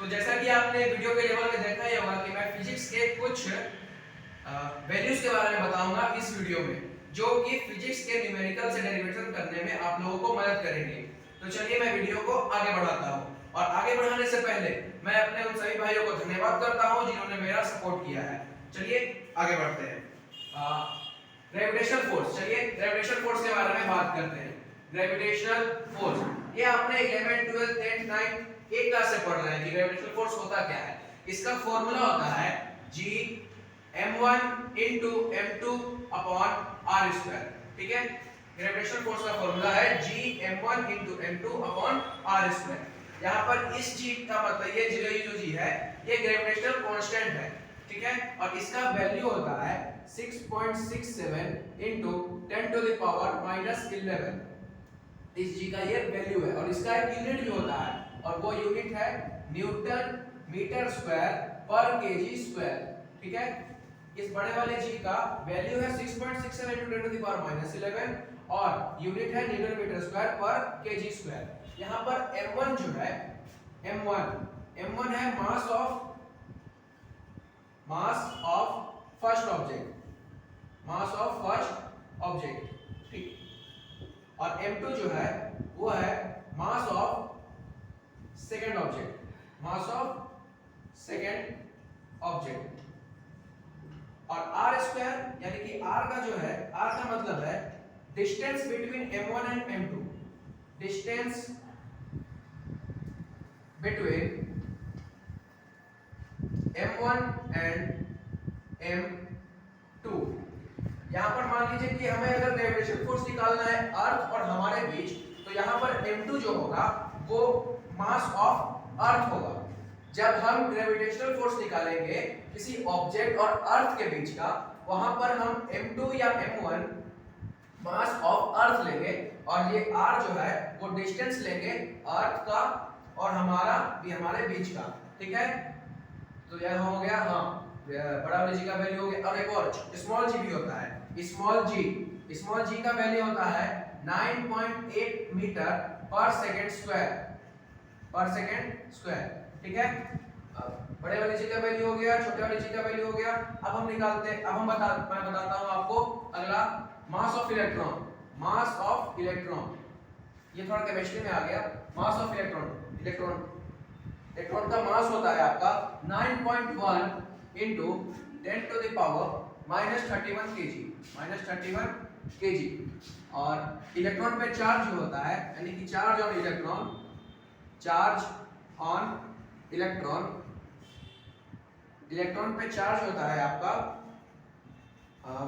तो जैसा कि आपने वीडियो के लेवल में देखा ही होगा कि मैं फिजिक्स के कुछ वैल्यूज के बारे में बताऊंगा इस वीडियो में, जो कि फिजिक्स के न्यूमेरिकल से डेरिवेशन करने में आप लोगों को मदद करेंगे। तो चलिए मैं वीडियो को आगे बढ़ाता हूं, और आगे बढ़ाने से पहले मैं अपने उन सभी भाइयों को धन्यवाद करता हूं जिन्होंने मेरा सपोर्ट किया है। चलिए आगे बढ़ते हैं। ग्रेविटेशनल फोर्स, चलिए ग्रेविटेशनल फोर्स के बारे में बात करते हैं। ग्रेविटेशनल फोर्स ये आपने 11 12 10 9 एक क्लास से पढ़ रहे हैं कि ग्रेविटेशनल फोर्स होता क्या है। इसका फॉर्मूला होता है G m1 into m2 upon r square। ठीक है, ग्रेविटेशनल फोर्स का फॉर्मूला है G m1 into m2 upon r square। यहाँ पर इस G का मतलब ये जो G है ये ग्रेविटेशनल कांस्टेंट है, ठीक है, और इसका वैल्यू होता है 6.67 into 10 to the power minus 11। इस G का ये वैल्यू है और इसका एक यूनिट भी होता है और वो यूनिट है न्यूटन मीटर स्क्वायर पर केजी स्क्वायर। ठीक है, इस बड़े वाले G का वैल्यू है 6.67 into 10 to the power minus 11 और यूनिट है न्यूटन मीटर स्क्वायर पर केजी स्क्वायर। यहाँ पर m1 जो है m1 है मास ऑफ फर्स्ट ऑब्जेक्ट, ठीक, और m2 जो है वो है मास ऑफ सेकंड ऑब्जेक्ट। और r स्क्वायर यानी कि r का जो है, r का मतलब है distance between m1 and m2, distance between m1 and m2। यहां पर मान लीजिए कि हमें अगर ग्रेविटेशनल फोर्स निकालना है अर्थ और हमारे बीच, तो यहां पर m2 जो होगा वो मास ऑफ अर्थ होगा। जब हम ग्रेविटेशनल फोर्स निकालेंगे किसी ऑब्जेक्ट और अर्थ के बीच का, वहां पर हम m2 या m1 मास ऑफ अर्थ लेंगे और ये r जो है वो डिस्टेंस लेंगे अर्थ का और हमारे बीच का। ठीक है, तो यह हो गया, हाँ, बड़ा वाले जी का वैल्यू हो गया। और एक और स्मॉल जी भी होता है, स्मॉल जी का वैल्यू होता है 9.8 मीटर पर सेकंड स्क्वायर। ठीक है, बड़े वाले जी का वैल्यू हो गया, छोटे वाले जी का वैल्यू हो गया। मैं बताता हूं आपको अगला मास ऑफ इलेक्ट्रॉन। ये थोड़ा केमिस्ट्री में आ गया। मास ऑफ इलेक्ट्रॉन का मास होता है आपका 9.1 into 10 to the power minus 31 kg। और इलेक्ट्रॉन पे चार्ज होता है, यानी कि चार्ज ऑन इलेक्ट्रॉन पे चार्ज होता है आपका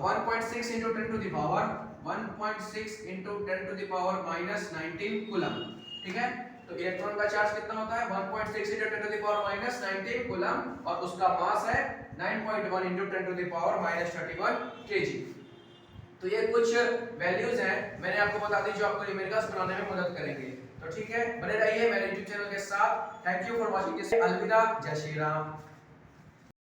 1.6 into 10 to the power 1.6 into 10 to the power minus 19 coulomb. ठीक है, तो इलेक्ट्रॉन का चार्ज कितना होता है 1.6 into 10 to the power minus 19 coulomb और उसका मास है 9.1 into 10 to the power minus 31 kg। तो ये कुछ वैल्यूज हैं, मैंने आपको बता दी जो आपको न्यूमेरिकल्स बनाने में मदद करेंगे। तो ठीक है, बने रहिए मेरे YouTube चैनल के साथ। Thank you for watching this. अलविदा, जय श्री राम।